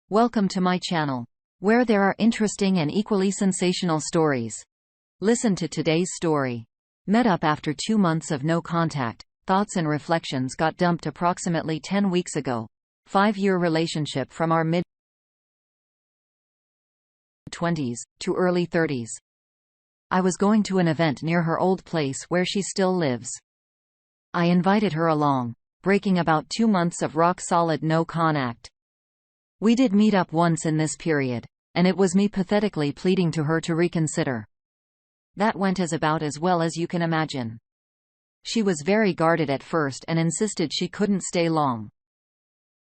Welcome to my channel, where there are interesting and equally sensational stories. Listen to today's story. Met up after 2 months of no contact. Thoughts and reflections got dumped approximately 10 weeks ago. 5-year relationship from our mid-20s to early 30s. I was going to an event near her old place where she still lives. I invited her along, breaking about 2 months of rock-solid no-contact. We did meet up once in this period, and it was me pathetically pleading to her to reconsider. That went about as well as you can imagine. She was very guarded at first and insisted she couldn't stay long.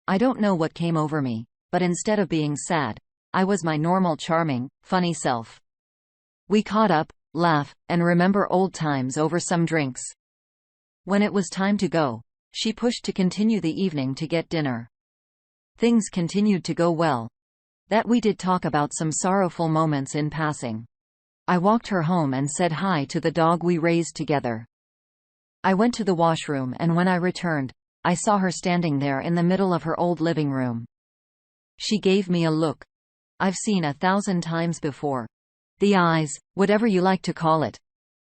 I don't know what came over me, but instead of being sad, I was my normal charming, funny self. We caught up, laugh, and remember old times over some drinks. When it was time to go, she pushed to continue the evening to get dinner. Things continued to go well. That we did talk about some sorrowful moments in passing. I walked her home and said hi to the dog we raised together. I went to the washroom, and when I returned, I saw her standing there in the middle of her old living room. She gave me a look I've seen 1,000 times before. The eyes, whatever you like to call it.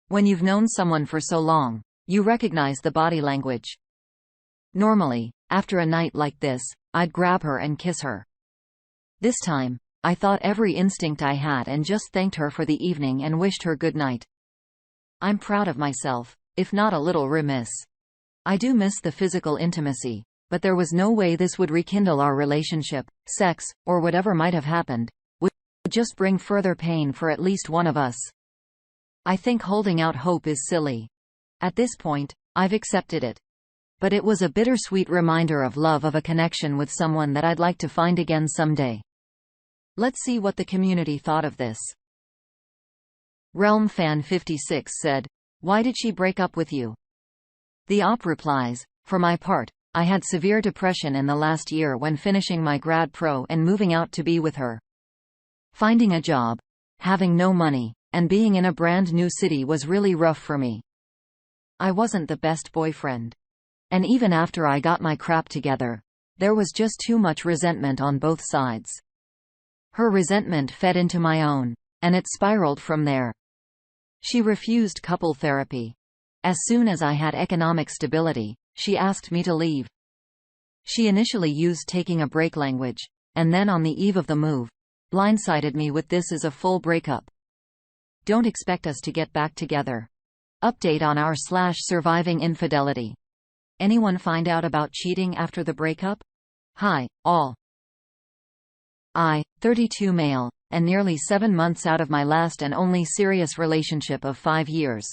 When you've known someone for so long, you recognize the body language. Normally, after a night like this, I'd grab her and kiss her. This time, I thought every instinct I had and just thanked her for the evening and wished her good night. I'm proud of myself, if not a little remiss. I do miss the physical intimacy, but there was no way this would rekindle our relationship. Sex, or whatever might have happened, would just bring further pain for at least one of us. I think holding out hope is silly. At this point, I've accepted it. But it was a bittersweet reminder of love, of a connection with someone that I'd like to find again someday. Let's see what the community thought of this. Realm Fan 56 said, "Why did she break up with you?" The op replies, "For my part, I had severe depression in the last year when finishing my grad pro and moving out to be with her. Finding a job, having no money, and being in a brand new city was really rough for me. I wasn't the best boyfriend. And even after I got my crap together, there was just too much resentment on both sides. Her resentment fed into my own, and it spiraled from there. She refused couple therapy. As soon as I had economic stability, she asked me to leave. She initially used taking a break language, and then on the eve of the move, blindsided me with this is a full breakup. Don't expect us to get back together. Update on our /surviving infidelity. Anyone find out about cheating after the breakup? Hi, all. I, 32 male, and nearly 7 months out of my last and only serious relationship of 5 years.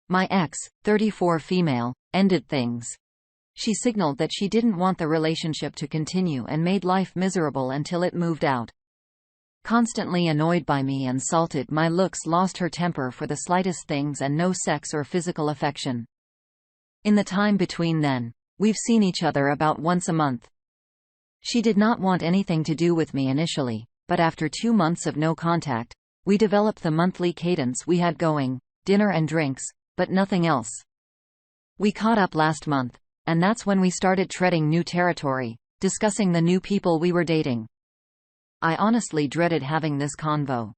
My ex, 34 female, ended things. She signaled that she didn't want the relationship to continue and made life miserable until it moved out. Constantly annoyed by me and salted my looks, lost her temper for the slightest things, and no sex or physical affection. In the time between then, we've seen each other about once a month. She did not want anything to do with me initially, but after 2 months of no contact, we developed the monthly cadence we had going, dinner and drinks, but nothing else. We caught up last month, and that's when we started treading new territory, discussing the new people we were dating. I honestly dreaded having this convo.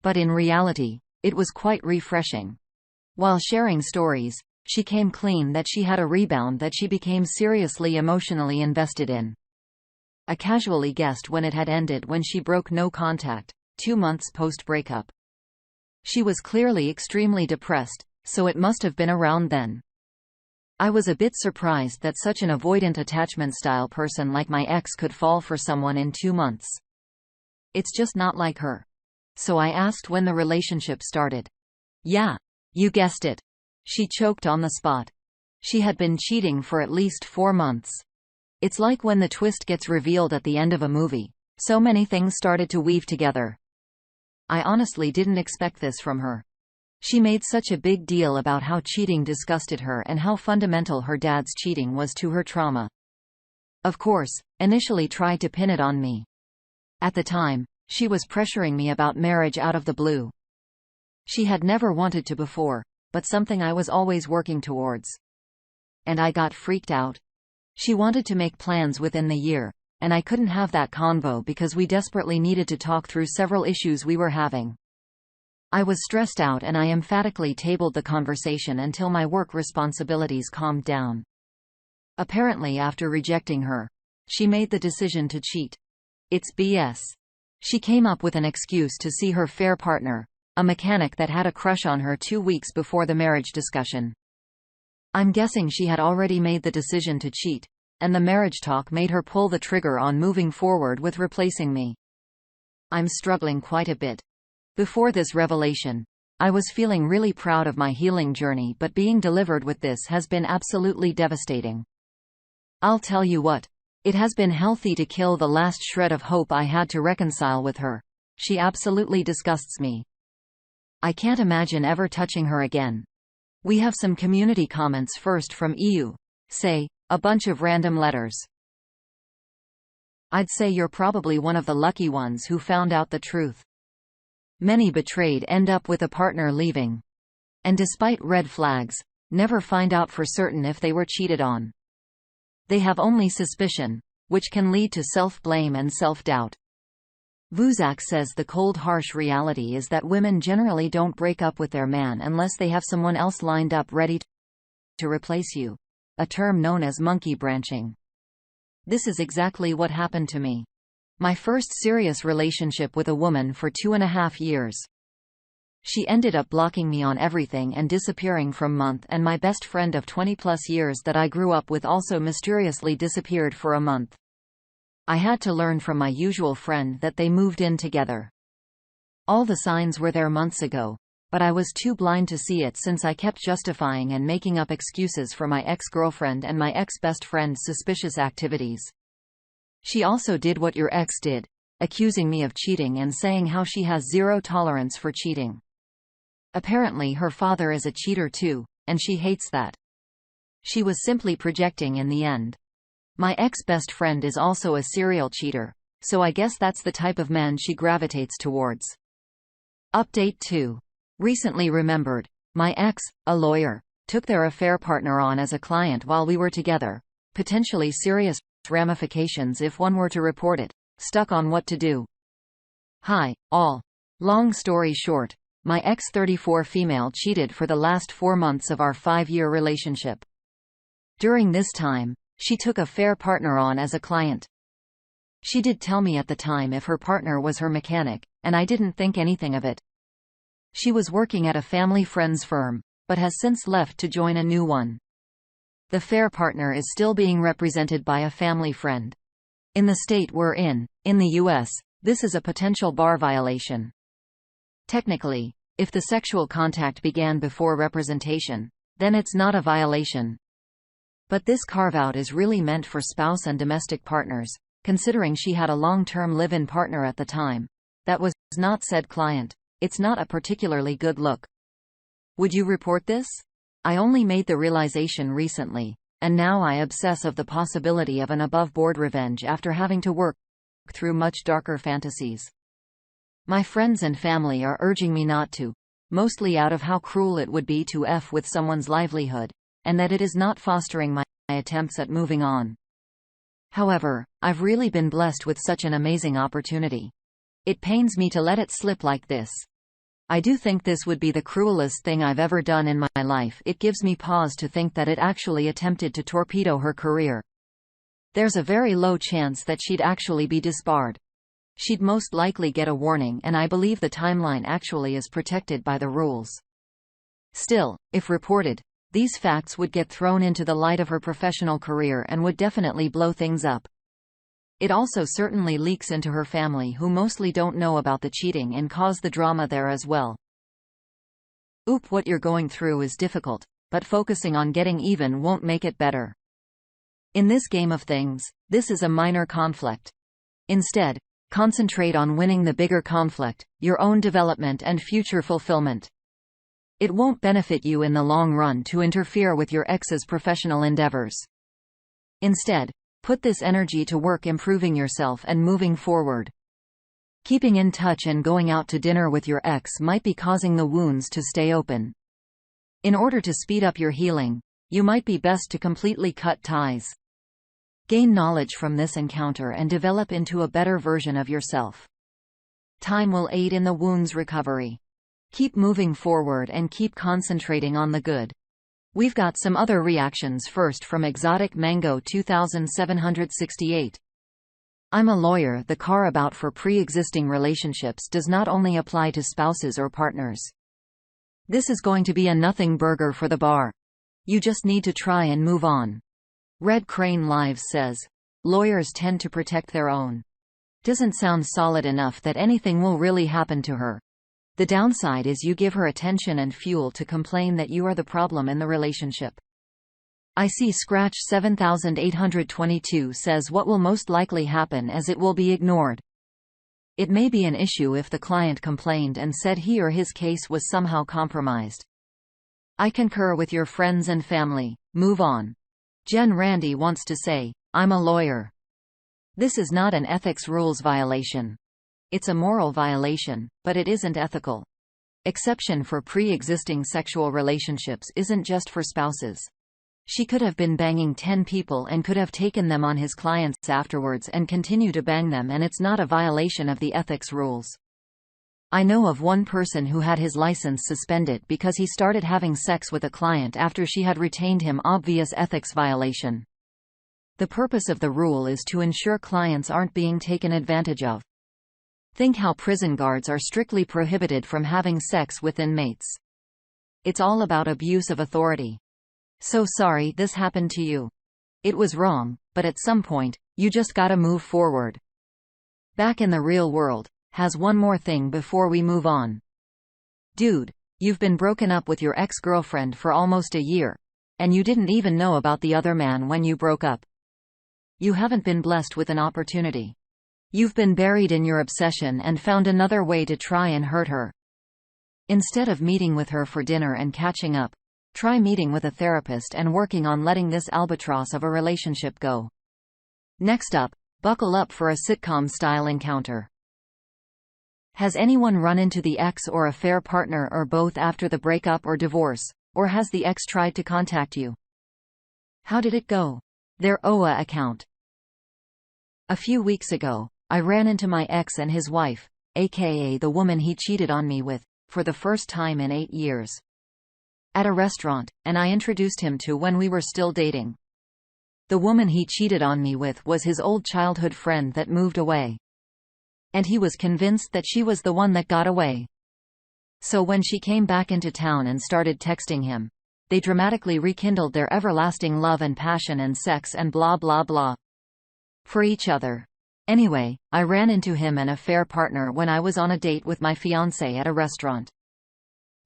But in reality, it was quite refreshing. While sharing stories, she came clean that she had a rebound that she became seriously emotionally invested in. I casually guessed when it had ended when she broke no contact, 2 months post-breakup. She was clearly extremely depressed, so it must have been around then. I was a bit surprised that such an avoidant attachment style person like my ex could fall for someone in 2 months. It's just not like her. So I asked when the relationship started. Yeah, you guessed it. She choked on the spot. She had been cheating for at least 4 months. It's like when the twist gets revealed at the end of a movie. So many things started to weave together. I honestly didn't expect this from her. She made such a big deal about how cheating disgusted her and how fundamental her dad's cheating was to her trauma. Of course, initially tried to pin it on me. At the time, she was pressuring me about marriage out of the blue. She had never wanted to before, but something I was always working towards. And I got freaked out. She wanted to make plans within the year, and I couldn't have that convo because we desperately needed to talk through several issues we were having. I was stressed out and I emphatically tabled the conversation until my work responsibilities calmed down. Apparently, after rejecting her, she made the decision to cheat. It's BS. She came up with an excuse to see her fair partner, a mechanic that had a crush on her 2 weeks before the marriage discussion. I'm guessing she had already made the decision to cheat, and the marriage talk made her pull the trigger on moving forward with replacing me. I'm struggling quite a bit. Before this revelation, I was feeling really proud of my healing journey, but being delivered with this has been absolutely devastating. I'll tell you what, it has been healthy to kill the last shred of hope I had to reconcile with her. She absolutely disgusts me. I can't imagine ever touching her again. We have some community comments first from EU. Say, a bunch of random letters. I'd say you're probably one of the lucky ones who found out the truth. Many betrayed end up with a partner leaving. And despite red flags, never find out for certain if they were cheated on. They have only suspicion, which can lead to self-blame and self-doubt. Vuzak says the cold harsh reality is that women generally don't break up with their man unless they have someone else lined up ready to replace you. A term known as monkey branching. This is exactly what happened to me. My first serious relationship with a woman for 2.5 years. She ended up blocking me on everything and disappearing from month, and my best friend of 20+ years that I grew up with also mysteriously disappeared for a month. I had to learn from my usual friend that they moved in together. All the signs were there months ago, but I was too blind to see it since I kept justifying and making up excuses for my ex-girlfriend and my ex-best friend's suspicious activities. She also did what your ex did, accusing me of cheating and saying how she has zero tolerance for cheating. Apparently her father is a cheater too, and she hates that. She was simply projecting in the end. My ex-best friend is also a serial cheater, so I guess that's the type of man she gravitates towards. Update 2. Recently remembered. My ex, a lawyer, took their affair partner on as a client while we were together. Potentially serious ramifications if one were to report it. Stuck on what to do. Hi, all. Long story short, my ex-34 female cheated for the last 4 months of our 5-year relationship. During this time, she took a fair partner on as a client. She did tell me at the time if her partner was her mechanic, and I didn't think anything of it. She was working at a family friend's firm, but has since left to join a new one. The fair partner is still being represented by a family friend. In the state we're in the US, this is a potential bar violation. Technically, if the sexual contact began before representation, then it's not a violation. But this carve-out is really meant for spouse and domestic partners, considering she had a long-term live-in partner at the time. That was not said client. It's not a particularly good look. Would you report this? I only made the realization recently, and now I obsess of the possibility of an above-board revenge after having to work through much darker fantasies. My friends and family are urging me not to, mostly out of how cruel it would be to F with someone's livelihood, and that it is not fostering my attempts at moving on. However, I've really been blessed with such an amazing opportunity. It pains me to let it slip like this. I do think this would be the cruelest thing I've ever done in my life. It gives me pause to think that it actually attempted to torpedo her career. There's a very low chance that she'd actually be disbarred. She'd most likely get a warning, and I believe the timeline actually is protected by the rules. Still, if reported, these facts would get thrown into the light of her professional career and would definitely blow things up. It also certainly leaks into her family, who mostly don't know about the cheating, and cause the drama there as well. Oop, what you're going through is difficult, but focusing on getting even won't make it better. In this game of things, this is a minor conflict. Instead, concentrate on winning the bigger conflict, your own development and future fulfillment. It won't benefit you in the long run to interfere with your ex's professional endeavors. Instead, put this energy to work improving yourself and moving forward. Keeping in touch and going out to dinner with your ex might be causing the wounds to stay open. In order to speed up your healing, you might be best to completely cut ties. Gain knowledge from this encounter and develop into a better version of yourself. Time will aid in the wound's recovery. Keep moving forward and keep concentrating on the good. We've got some other reactions, first from Exotic Mango 2768. I'm a lawyer. The car about for pre-existing relationships does not only apply to spouses or partners. This is going to be a nothing burger for the bar. You just need to try and move on. Red Crane Lives says, lawyers tend to protect their own. Doesn't sound solid enough that anything will really happen to her. The downside is you give her attention and fuel to complain that you are the problem in the relationship. I see Scratch 7822 says what will most likely happen is it will be ignored. It may be an issue if the client complained and said he or his case was somehow compromised. I concur with your friends and family. Move on. Jen Randy wants to say, I'm a lawyer. This is not an ethics rules violation. It's a moral violation, but it isn't ethical. Exception for pre-existing sexual relationships isn't just for spouses. She could have been banging 10 people and could have taken them on his clients afterwards and continue to bang them, and it's not a violation of the ethics rules. I know of one person who had his license suspended because he started having sex with a client after she had retained him. Obvious ethics violation. The purpose of the rule is to ensure clients aren't being taken advantage of. Think how prison guards are strictly prohibited from having sex with inmates. It's all about abuse of authority. So sorry this happened to you. It was wrong, but at some point, you just gotta move forward. Back in the real world, has one more thing before we move on. Dude, you've been broken up with your ex-girlfriend for almost a year, and you didn't even know about the other man when you broke up. You haven't been blessed with an opportunity. You've been buried in your obsession and found another way to try and hurt her. Instead of meeting with her for dinner and catching up, try meeting with a therapist and working on letting this albatross of a relationship go. Next up, buckle up for a sitcom-style encounter. Has anyone run into the ex or affair partner or both after the breakup or divorce, or has the ex tried to contact you? How did it go? Their OA account. A few weeks ago, I ran into my ex and his wife, aka the woman he cheated on me with, for the first time in 8 years. At a restaurant, and I introduced him to when we were still dating. The woman he cheated on me with was his old childhood friend that moved away. And he was convinced that she was the one that got away. So when she came back into town and started texting him, they dramatically rekindled their everlasting love and passion and sex and blah blah blah. For each other. Anyway, I ran into him and affair partner when I was on a date with my fiancé at a restaurant.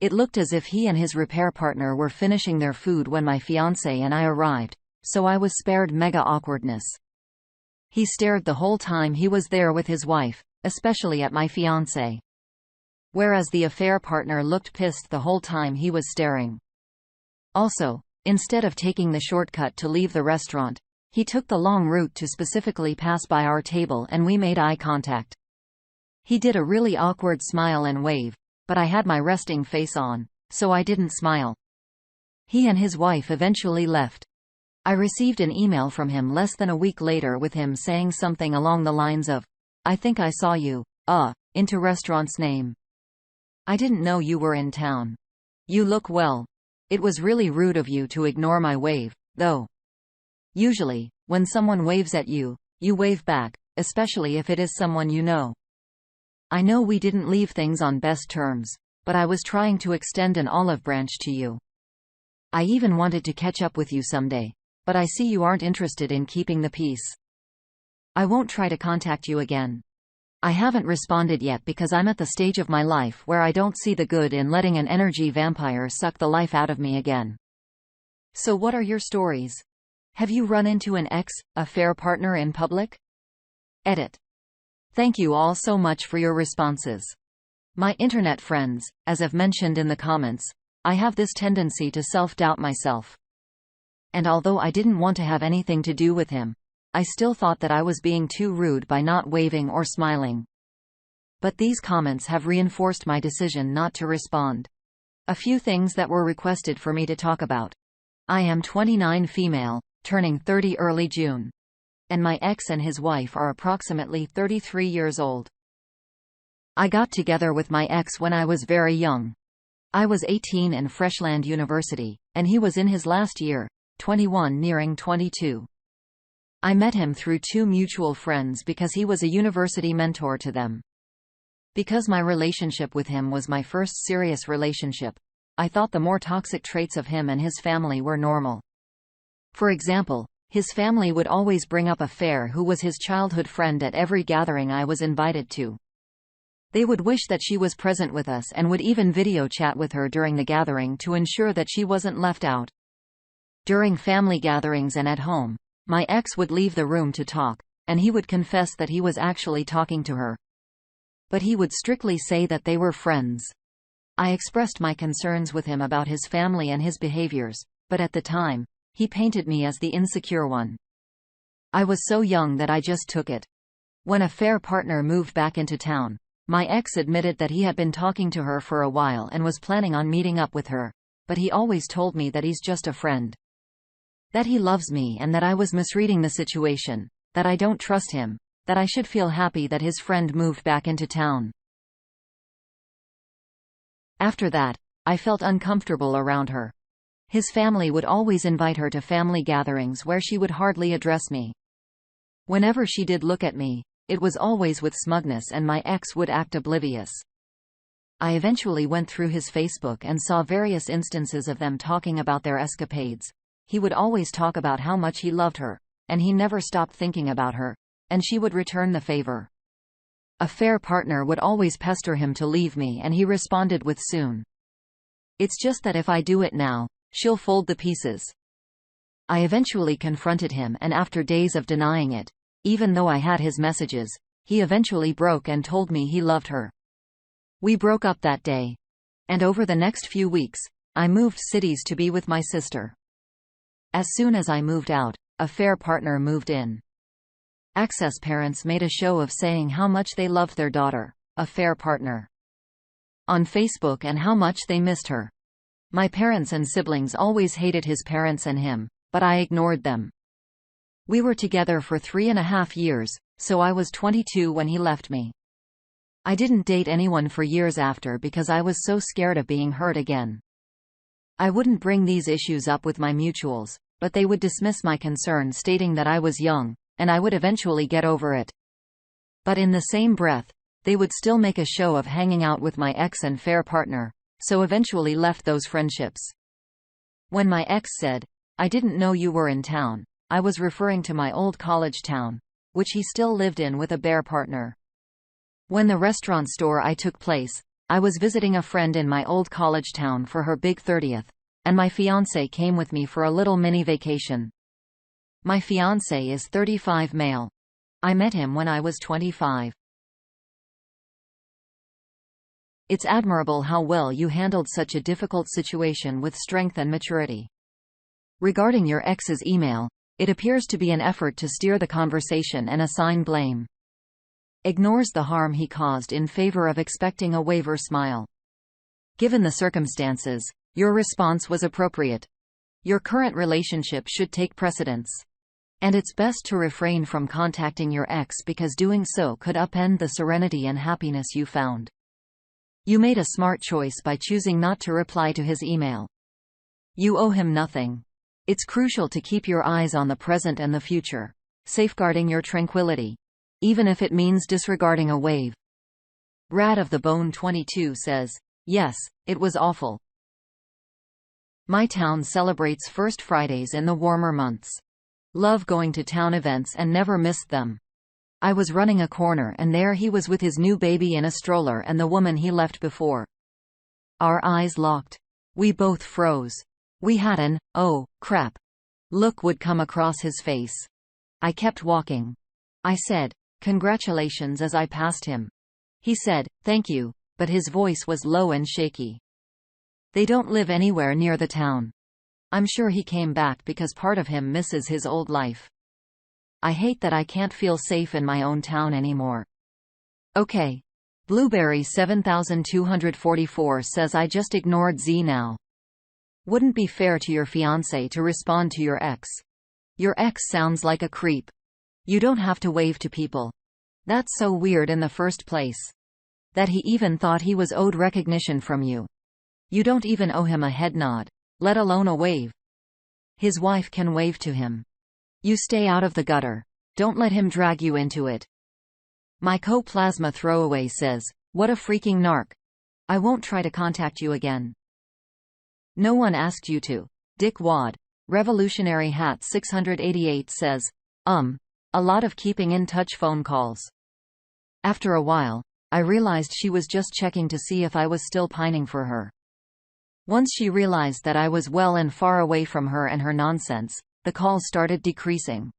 It looked as if he and his repair partner were finishing their food when my fiancé and I arrived, so I was spared mega awkwardness. He stared the whole time he was there with his wife, especially at my fiancé. Whereas the affair partner looked pissed the whole time he was staring. Also, instead of taking the shortcut to leave the restaurant, he took the long route to specifically pass by our table and we made eye contact. He did a really awkward smile and wave, but I had my resting face on, so I didn't smile. He and his wife eventually left. I received an email from him less than a week later with him saying something along the lines of, I think I saw you, into restaurant's name. I didn't know you were in town. You look well. It was really rude of you to ignore my wave, though. Usually, when someone waves at you, you wave back, especially if it is someone you know. I know we didn't leave things on best terms, but I was trying to extend an olive branch to you. I even wanted to catch up with you someday, but I see you aren't interested in keeping the peace. I won't try to contact you again. I haven't responded yet because I'm at the stage of my life where I don't see the good in letting an energy vampire suck the life out of me again. So what are your stories? Have you run into an ex-affair partner in public? Edit. Thank you all so much for your responses. My internet friends, as I've mentioned in the comments, I have this tendency to self-doubt myself. And although I didn't want to have anything to do with him, I still thought that I was being too rude by not waving or smiling. But these comments have reinforced my decision not to respond. A few things that were requested for me to talk about. I am 29, female, turning 30 early June. and my ex and his wife are approximately 33 years old. I got together with my ex when I was very young. I was 18 in Freshland University, and he was in his last year, 21 nearing 22. I met him through two mutual friends because he was a university mentor to them. Because my relationship with him was my first serious relationship, I thought the more toxic traits of him and his family were normal. For example, his family would always bring up a fair who was his childhood friend at every gathering I was invited to. They would wish that she was present with us and would even video chat with her during the gathering to ensure that she wasn't left out. During family gatherings and at home, my ex would leave the room to talk, and he would confess that he was actually talking to her. But he would strictly say that they were friends. I expressed my concerns with him about his family and his behaviors, but at the time, he painted me as the insecure one. I was so young that I just took it. When a fair partner moved back into town, my ex admitted that he had been talking to her for a while and was planning on meeting up with her, but he always told me that he's just a friend. That he loves me and that I was misreading the situation, that I don't trust him, that I should feel happy that his friend moved back into town. After that, I felt uncomfortable around her. His family would always invite her to family gatherings where she would hardly address me. Whenever she did look at me, it was always with smugness, and my ex would act oblivious. I eventually went through his Facebook and saw various instances of them talking about their escapades. He would always talk about how much he loved her, and he never stopped thinking about her, and she would return the favor. A fair partner would always pester him to leave me, and he responded with soon. It's just that if I do it now, she'll fold the pieces. I eventually confronted him, and after days of denying it, even though I had his messages, he eventually broke and told me he loved her. We broke up that day. And over the next few weeks, I moved cities to be with my sister. As soon as I moved out, a fair partner moved in. Access parents made a show of saying how much they loved their daughter, a fair partner, on Facebook, and how much they missed her. My parents and siblings always hated his parents and him, but I ignored them. We were together for 3.5 years, so I was 22 when he left me. I didn't date anyone for years after because I was so scared of being hurt again. I wouldn't bring these issues up with my mutuals, but they would dismiss my concern, stating that I was young, and I would eventually get over it. But in the same breath, they would still make a show of hanging out with my ex and fair partner, so eventually left those friendships. When my ex said, "I didn't know you were in town," I was referring to my old college town, which he still lived in with a bear partner. When the restaurant store I took place, I was visiting a friend in my old college town for her big 30th, and my fiancé came with me for a little mini vacation. My fiancé is 35, male. I met him when I was 25. It's admirable how well you handled such a difficult situation with strength and maturity. Regarding your ex's email, it appears to be an effort to steer the conversation and assign blame. Ignores the harm he caused in favor of expecting a waiver smile. Given the circumstances, your response was appropriate. Your current relationship should take precedence. And it's best to refrain from contacting your ex because doing so could upend the serenity and happiness you found. You made a smart choice by choosing not to reply to his email. You owe him nothing. It's crucial to keep your eyes on the present and the future, safeguarding your tranquility, even if it means disregarding a wave. Brad of the Bone 22 says, "Yes, it was awful. My town celebrates First Fridays in the warmer months. Love going to town events and never missed them. I was running a corner and there he was with his new baby in a stroller and the woman he left before. Our eyes locked. We both froze. We had an, oh, crap, look would come across his face. I kept walking. I said, congratulations as I passed him. He said, thank you, but his voice was low and shaky. They don't live anywhere near the town. I'm sure he came back because part of him misses his old life. I hate that I can't feel safe in my own town anymore. Okay. Blueberry 7244 says I just ignored Z now. Wouldn't be fair to your fiancé to respond to your ex. Your ex sounds like a creep. You don't have to wave to people. That's so weird in the first place. That he even thought he was owed recognition from you. You don't even owe him a head nod, let alone a wave. His wife can wave to him. You stay out of the gutter. Don't let him drag you into it. Mycoplasma throwaway says, "What a freaking narc. I won't try to contact you again." No one asked you to. Dick Wad. Revolutionary Hat 688 says, a lot of keeping in touch phone calls. After a while, I realized she was just checking to see if I was still pining for her. Once she realized that I was well and far away from her and her nonsense, the calls started decreasing.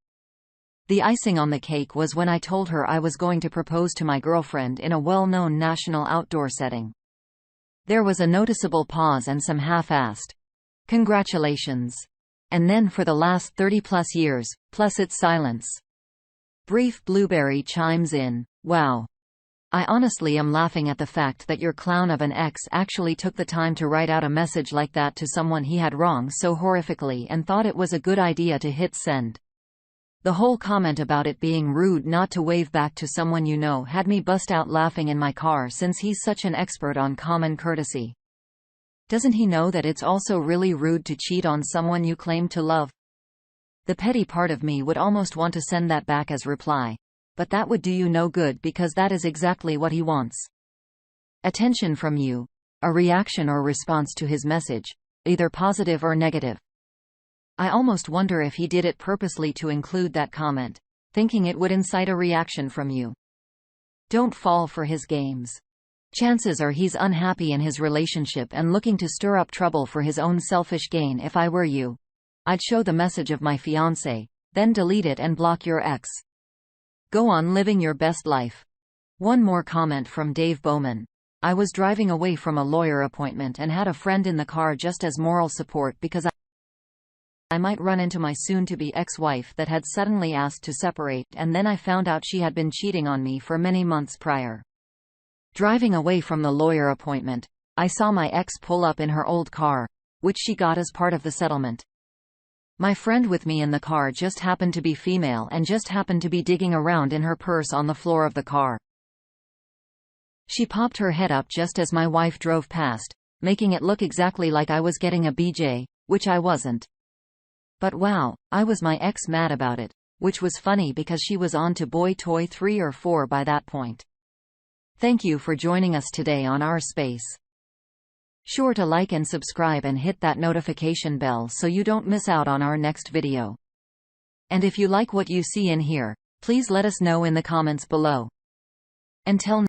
The icing on the cake was when I told her I was going to propose to my girlfriend in a well-known national outdoor setting. There was a noticeable pause and some half-assed "Congratulations." And then for the last 30-plus years, plus its silence. Brief Blueberry chimes in, "Wow. I honestly am laughing at the fact that your clown of an ex actually took the time to write out a message like that to someone he had wronged so horrifically and thought it was a good idea to hit send. The whole comment about it being rude not to wave back to someone you know had me bust out laughing in my car since he's such an expert on common courtesy. Doesn't he know that it's also really rude to cheat on someone you claim to love?" The petty part of me would almost want to send that back as reply. But that would do you no good because that is exactly what he wants. Attention from you. A reaction or response to his message. Either positive or negative. I almost wonder if he did it purposely to include that comment, thinking it would incite a reaction from you. Don't fall for his games. Chances are he's unhappy in his relationship and looking to stir up trouble for his own selfish gain. If I were you, I'd show the message of my fiancé, then delete it and block your ex. Go on living your best life. One more comment from Dave Bowman. I was driving away from a lawyer appointment and had a friend in the car just as moral support because I might run into my soon-to-be ex-wife that had suddenly asked to separate, and then I found out she had been cheating on me for many months prior. Driving away from the lawyer appointment, I saw my ex pull up in her old car, which she got as part of the settlement. My friend with me in the car just happened to be female and just happened to be digging around in her purse on the floor of the car. She popped her head up just as my wife drove past, making it look exactly like I was getting a BJ, which I wasn't. But wow, I was my ex mad about it, which was funny because she was on to boy toy 3 or 4 by that point. Thank you for joining us today on our space. Sure to like and subscribe and hit that notification bell so you don't miss out on our next video. And if you like what you see in here, please let us know in the comments below. Until